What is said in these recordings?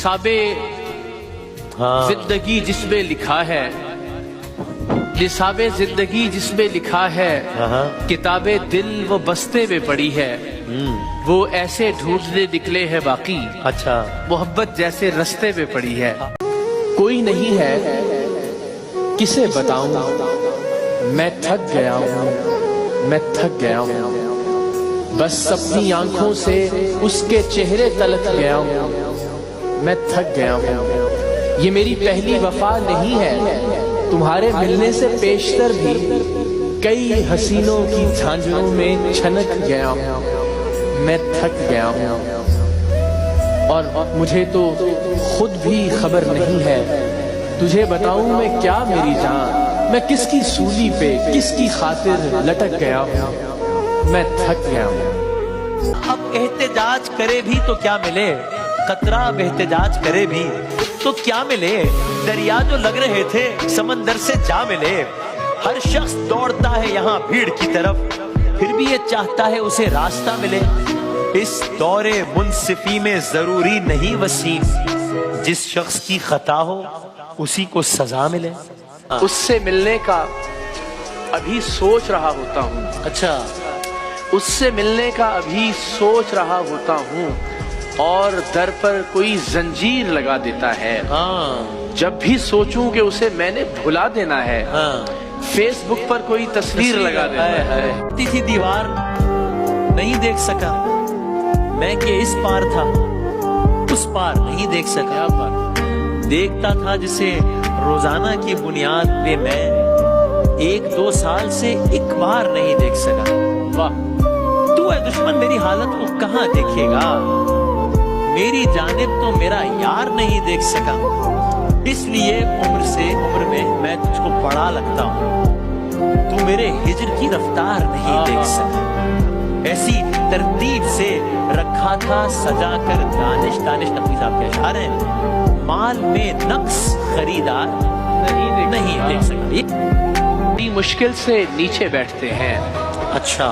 निसाबे जिंदगी जिसमें लिखा है, निसाबे जिंदगी जिसमें लिखा है, किताबे दिल वो बस्ते में पड़ी है, वो ऐसे ढूंढने निकले हैं बाकी, अच्छा मोहब्बत जैसे रस्ते में पड़ी है। कोई नहीं है किसे बताऊं, मैं थक गया हूँ, मैं थक गया हूँ, बस अपनी आंखों से उसके चेहरे तलक गया हूँ, मैं थक गया हूँ। ये मेरी पहली वफा नहीं है, तुम्हारे मिलने से पेशतर भी कई हसीनों की झांझरों में छनक गया हूँ, मैं थक गया हूँ। और मुझे तो खुद भी खबर नहीं है, तुझे बताऊं मैं क्या मेरी जान, मैं किसकी सूली पे किसकी खातिर लटक गया हूँ, मैं थक गया हूँ। अब एहतजाज करे भी तो क्या मिले, कतरा अब एहतजाज करे भी तो क्या मिले, दरिया जो लग रहे थे समंदर से जा मिले। हर शख्स दौड़ता है यहाँ भीड़ की तरफ, फिर भी ये चाहता है उसे रास्ता मिले। इस दौरे मुनसिफी में जरूरी नहीं वसीम, जिस शख्स की खता हो उसी को सजा मिले। उससे मिलने का अभी सोच रहा होता हूँ, अच्छा उससे मिलने का अभी सोच रहा होता हूँ, और दर पर कोई जंजीर लगा देता है। जब भी सोचूं कि उसे मैंने भुला देना है, फेसबुक पर कोई तस्वीर लगा देता है। थी दीवार नहीं देख सका मैं, कि इस पार था उस पार नहीं देख सका। देखता था जिसे रोजाना की बुनियाद पे मैं, 1-2 साल से एक बार नहीं देख सका। वाह, तू है दुश्मन मेरी हालत को कहाँ देखेगा, मेरी जानिब तो मेरा यार नहीं देख सका, इसलिए उम्र से उम्र में मैं तुझको बड़ा लगता हूँ, तू मेरे हिजर की रफ्तार नहीं देख सका। ऐसी तरतीब से रखा था सजा कर दानिश, दानिश नकवी साहब के अशआर हैं, माल में नक्स खरीदार नहीं देख सका। बड़ी मुश्किल से नीचे बैठते हैं, अच्छा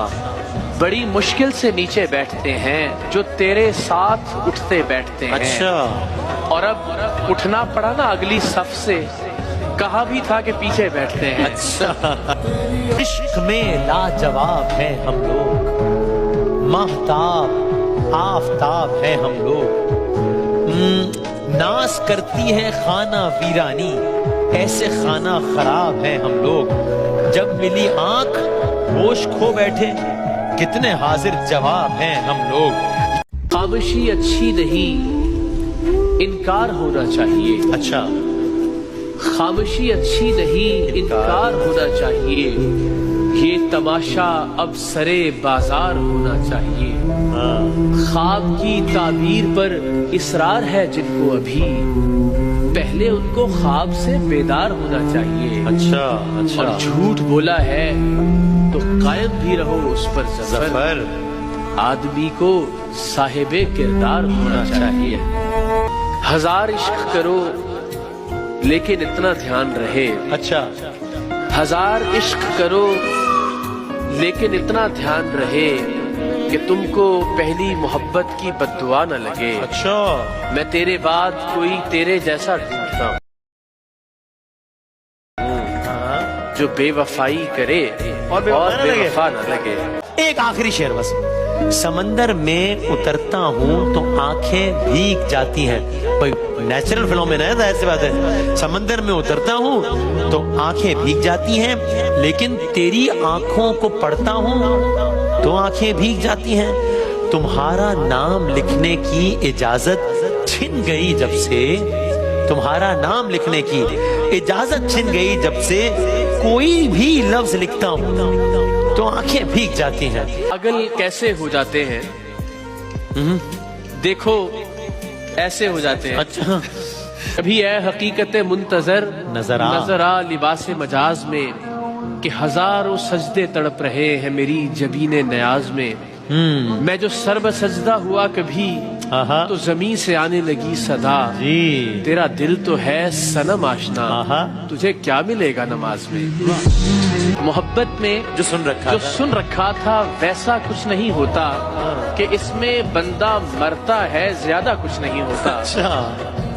बड़ी मुश्किल से नीचे बैठते हैं जो तेरे साथ उठते बैठते हैं। अच्छा, और अब उठना पड़ा ना अगली सफ से, कहा भी था कि पीछे बैठते हैं। अच्छा इश्क में लाजवाब है हम लोग, महताब आफताब है हम लोग, नाश करती है खाना वीरानी, ऐसे खाना खराब है हम लोग। जब मिली आंख होश खो बैठे, कितने हाजिर जवाब हैं हम लोग। खामोशी अच्छी नहीं, इनकार होना चाहिए। अच्छा, खामोशी अच्छी नहीं, इनकार होना चाहिए, ये तमाशा अब सरे बाजार होना चाहिए। ख्वाब की ताबीर पर इसरार है जिनको अभी, पहले उनको ख्वाब से बेदार होना चाहिए। अच्छा अच्छा, और झूठ बोला है तो कायम भी रहो उस पर ज़फ़र, आदमी को साहिबे किरदार होना चाहिए। हजार इश्क करो लेकिन इतना ध्यान रहे, अच्छा हजार इश्क करो लेकिन इतना ध्यान रहे कि तुमको पहली मोहब्बत की बद्दुआ न लगे। अच्छा, मैं तेरे बाद कोई तेरे जैसा ढूंढता हूँ जो बेवफाई करे और बेवफा न लगे। एक आखिरी शेर बस। समंदर में उतरता हूँ तो आंखें भीग जाती हैं, भाई नेचुरल फिनोमेना है, ऐसी बात है। समंदर में उतरता हूँ तो आंखें भीग जाती हैं, लेकिन तेरी आंखों को पढ़ता हूँ तो आंखें भीग जाती हैं। तुम्हारा नाम लिखने की इजाजत छिन गई जब से, तुम्हारा नाम लिखने की इजाजत छिन गई जब से, कोई भी लफ्ज लिखता हूँ तो आंखें भीग जाती हैं। पागल कैसे हो जाते हैं, देखो ऐसे हो जाते हैं। अच्छा, कभी है हकीकत मुंतजर नजर आ लिबास मजाज में, कि हजारों सजदे तड़प रहे हैं मेरी जबीने न्याज में। मैं जो सर्ब सजदा हुआ कभी तो जमीन से आने लगी सदा, तेरा दिल तो है सनम आशना, तुझे क्या मिलेगा नमाज में। मोहब्बत में जो सुन रखा था वैसा कुछ नहीं होता, कि इसमें बंदा मरता है ज्यादा कुछ नहीं होता।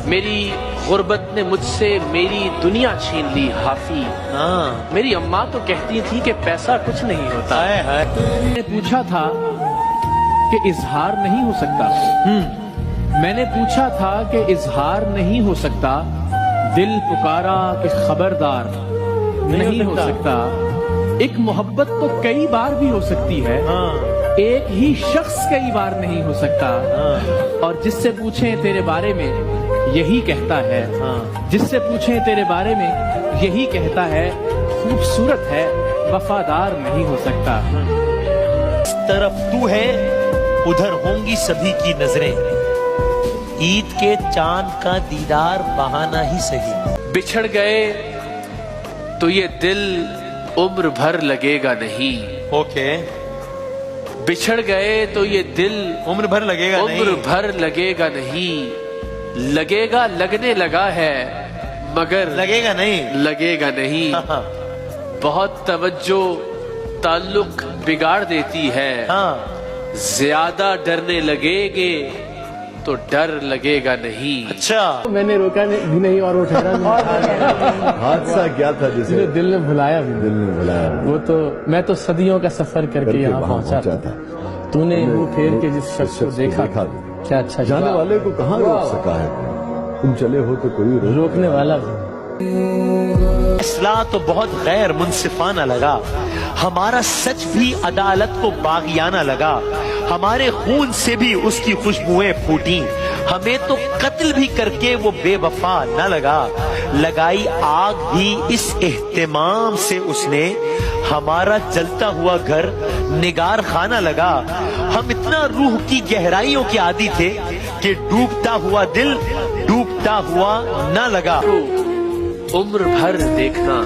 मेरी गुर्बत ने मुझसे मेरी दुनिया छीन ली हाफी। हाँ मेरी अम्मा तो कहती थी कि पैसा कुछ नहीं होता। हाय हाय मैंने पूछा था कि इजहार नहीं हो सकता। मैंने पूछा था कि इजहार नहीं हो सकता। दिल पुकारा कि खबरदार नहीं हो सकता। एक मोहब्बत तो कई बार भी हो सकती है, हाँ एक ही शख्स कई बार नहीं हो सकता। और जिससे पूछें तेरे बारे में यही कहता है, जिससे पूछें तेरे बारे में यही कहता है, खूबसूरत है वफादार नहीं हो सकता। इस तरफ तू है उधर होंगी सभी की नजरें, ईद के चांद का दीदार बहाना ही सही। बिछड़ गए तो ये दिल उम्र भर लगेगा नहीं। ओके बिछड़ गए तो ये दिल उम्र भर लगेगा उम्र नहीं। भर लगेगा नहीं। लगेगा लगने लगा है मगर लगेगा नहीं। लगेगा नहीं। बहुत तवज्जो ताल्लुक बिगाड़ देती है। हाँ ज्यादा डरने लगेगे तो डर लगेगा नहीं। अच्छा मैंने रोका भी नहीं और वो ठहरा भी हादसा क्या था जिसे नहीं। दिल ने भुलाया भी दिल ने बुलाया? वो तो मैं तो सदियों का सफर करके यहाँ वहाँ पहुँचा था। था। तूने मुंह फेर के जिस शख्स को देखा क्या अच्छा जाने जवाब। वाले को कहाँ रोक सका है? तुम चले हो तो कोई रोकने वाला भी। फैसला तो बहुत गैर मुंसिफाना लगा, हमारा सच भी अदालत को बागियाना लगा। हमारे खून से भी उसकी खुशबुएं फूटी, हमें तो कत्ल भी करके वो बेवफा न लगा। लगाई आग भी इस एहतिमाम से उसने, हमारा जलता हुआ घर निगार खाना लगा। हम इतना रूह की गहराइयों के आदी थे कि डूबता हुआ दिल डूबता हुआ न लगा। उम्र भर देखना,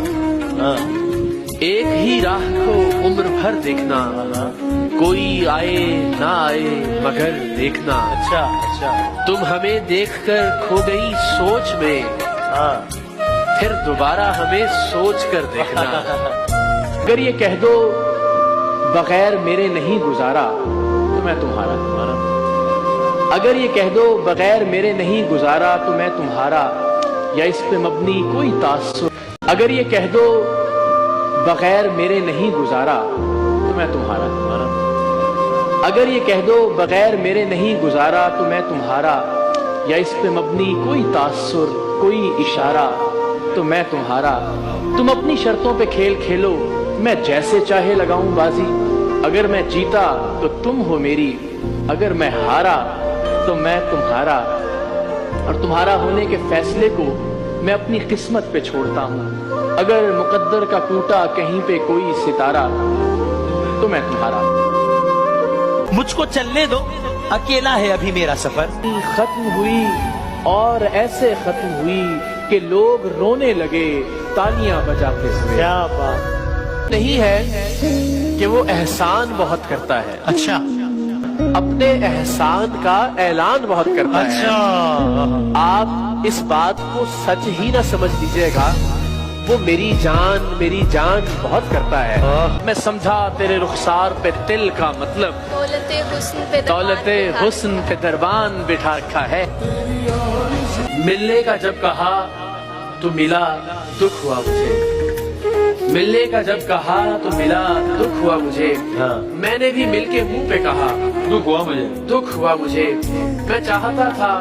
एक ही राह को उम्र भर देखना। कोई आए ना आए मगर देखना। अच्छा अच्छा तुम हमें देखकर खो गई सोच में, फिर दोबारा हमें सोच कर देखना। अगर ये कह दो बगैर मेरे नहीं गुजारा तो मैं तुम्हारा। अगर ये कह दो बगैर मेरे नहीं गुजारा तो मैं तुम्हारा, या इस पे मबनी कोई तासुर। अगर ये कह दो बगैर मेरे नहीं गुजारा तो मैं तुम्हारा। अगर ये कह दो बगैर मेरे नहीं गुजारा तो मैं तुम्हारा, या इस पे मबनी कोई तासुर कोई इशारा तो मैं तुम्हारा। तुम अपनी शर्तों पे खेल खेलो, मैं जैसे चाहे लगाऊं बाजी। अगर मैं जीता तो तुम हो मेरी, अगर मैं हारा तो मैं तुम्हारा। और तुम्हारा होने के फैसले को मैं अपनी किस्मत पे छोड़ता हूँ। अगर मुकद्दर का टूटा कहीं पे कोई सितारा तो मैं तुम्हारा। मुझको चलने दो, अकेला है अभी मेरा सफर। खत्म हुई और ऐसे खत्म हुई कि लोग रोने लगे तालियां बजाते हुए। क्या बात। नहीं है कि वो एहसान बहुत करता है, अच्छा अपने एहसान का ऐलान बहुत करता है। अच्छा आप इस बात को सच ही ना समझ लीजिएगा, वो मेरी जान बहुत करता है। मैं समझा तेरे रुखसार पे तिल का मतलब, दौलते हुस्न पे दरबान बिठा रखा है। मिलने का जब कहा तो मिला, दुख हुआ मुझे। मिलने का जब कहा तो मिला, दुख हुआ मुझे। हाँ। मैंने भी मिलके मुंह पे कहा, दुख हुआ मुझे। दुख हुआ मुझे। मैं चाहता था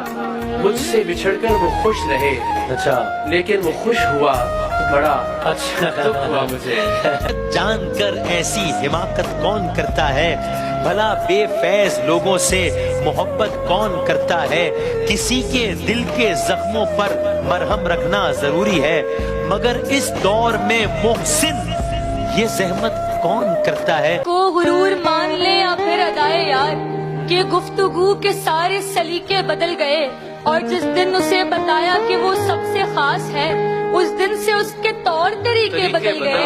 मुझसे बिछड़कर वो खुश रहे, अच्छा लेकिन वो खुश हुआ तो बड़ा अच्छा दुख हुआ मुझे। जानकर ऐसी हिमाकत कौन करता है, भला बेफैज लोगों से मोहब्बत कौन करता है। किसी के दिल के जख्मों पर मरहम रखना जरूरी है, मगर इस दौर में मोहसिन ये जहमत कौन करता है। को गुरूर मान ले या फिर अदाए यार, कि गुफ्तगू के सारे सलीके बदल गए। और जिस दिन उसे बताया कि वो सबसे खास है, उस दिन से उसके तौर तरीके बदल गए।